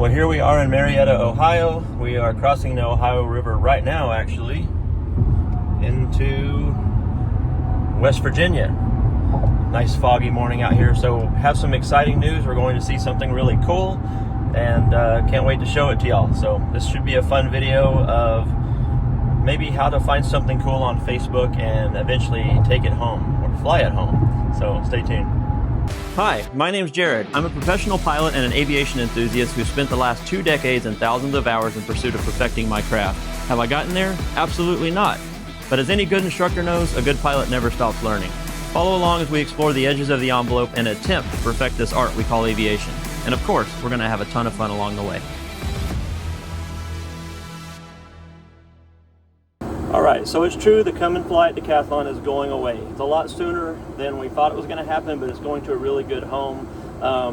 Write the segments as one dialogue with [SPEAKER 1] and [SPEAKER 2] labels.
[SPEAKER 1] Well, here we are in Marietta, Ohio. We are crossing the Ohio River right now, actually, into West Virginia. Nice foggy morning out here, so have some exciting news. We're going to see something really cool, and can't wait to show it to y'all. So this should be a fun video of maybe how to find something cool on Facebook and eventually take it home or fly it home. So stay tuned. Hi, my name's Jared. I'm a professional pilot and an aviation enthusiast who spent the last 2 decades and thousands of hours in pursuit of perfecting my craft. Have I gotten there? Absolutely not. But as any good instructor knows, a good pilot never stops learning. Follow along as we explore the edges of the envelope and attempt to perfect this art we call aviation. And of course, we're going to have a ton of fun along the way. Alright, so it's true the Come and Fly at Decathlon is going away. It's a lot sooner than we thought it was going to happen, but it's going to a really good home.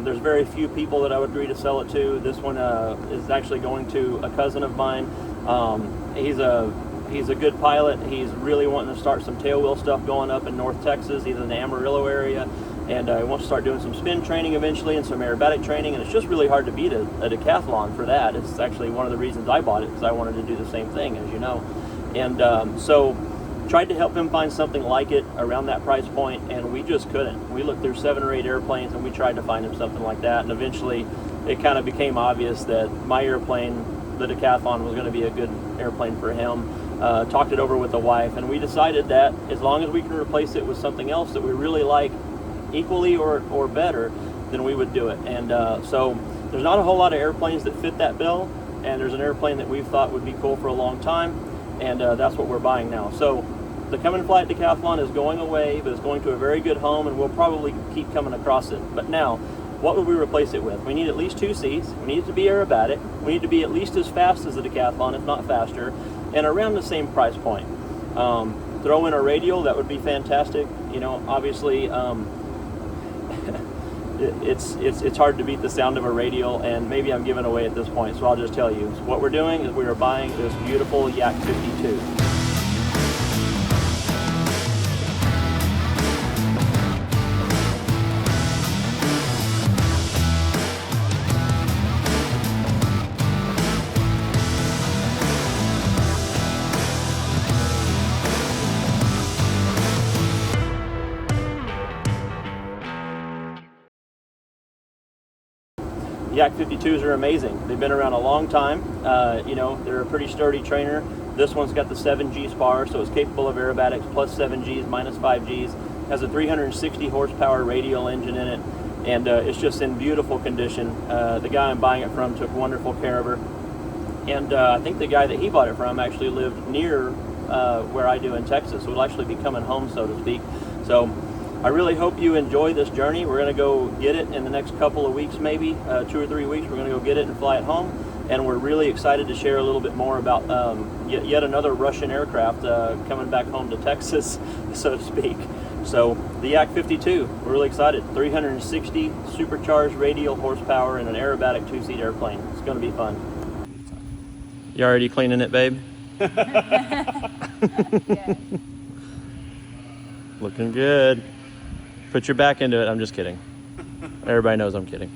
[SPEAKER 1] There's very few people that I would agree to sell it to. This one is actually going to a cousin of mine. He's a good pilot. He's really wanting to start some tailwheel stuff going up in North Texas, either in the Amarillo area, and he wants to start doing some spin training eventually and some aerobatic training, and it's just really hard to beat a Decathlon for that. It's actually one of the reasons I bought it, because I wanted to do the same thing, as you know. And so tried to help him find something like it around that price point, and we just couldn't. We looked through 7 or 8 airplanes and we tried to find him something like that, and eventually it kind of became obvious that my airplane, the Decathlon, was going to be a good airplane for him. Talked it over with the wife, and we decided that as long as we can replace it with something else that we really like equally or better, then we would do it. And so there's not a whole lot of airplanes that fit that bill, and there's an airplane that we've thought would be cool for a long time, and that's what we're buying now. So the Come and Fly at Decathlon is going away, but it's going to a very good home, and we'll probably keep coming across it. But now, what would we replace it with? We need at least 2 seats. We need it to be aerobatic. We need to be at least as fast as the Decathlon, if not faster, and around the same price point. Throw in a radial, that would be fantastic. You know, obviously, it's hard to beat the sound of a radial, and maybe I'm giving away at this point, so I'll just tell you. What we're doing is we are buying this beautiful Yak 52. Yak 52s are amazing. They've been around a long time. You know, they're a pretty sturdy trainer. This one's got the 7G spar, so it's capable of aerobatics plus 7Gs minus 5Gs. Has a 360 horsepower radial engine in it, and it's just in beautiful condition. The guy I'm buying it from took wonderful care of her, and I think the guy that he bought it from actually lived near where I do in Texas, so it'll actually be coming home, so to speak. So I really hope you enjoy this journey. We're going to go get it in the next couple of weeks, maybe 2 or 3 weeks. We're going to go get it and fly it home, and we're really excited to share a little bit more about yet another Russian aircraft coming back home to Texas, so to speak. So the Yak 52, we're really excited. 360 supercharged radial horsepower in an aerobatic 2-seat airplane. It's going to be fun. You already cleaning it, babe?
[SPEAKER 2] Yes.
[SPEAKER 1] Looking good. Put your back into it. I'm just kidding. Everybody knows I'm kidding.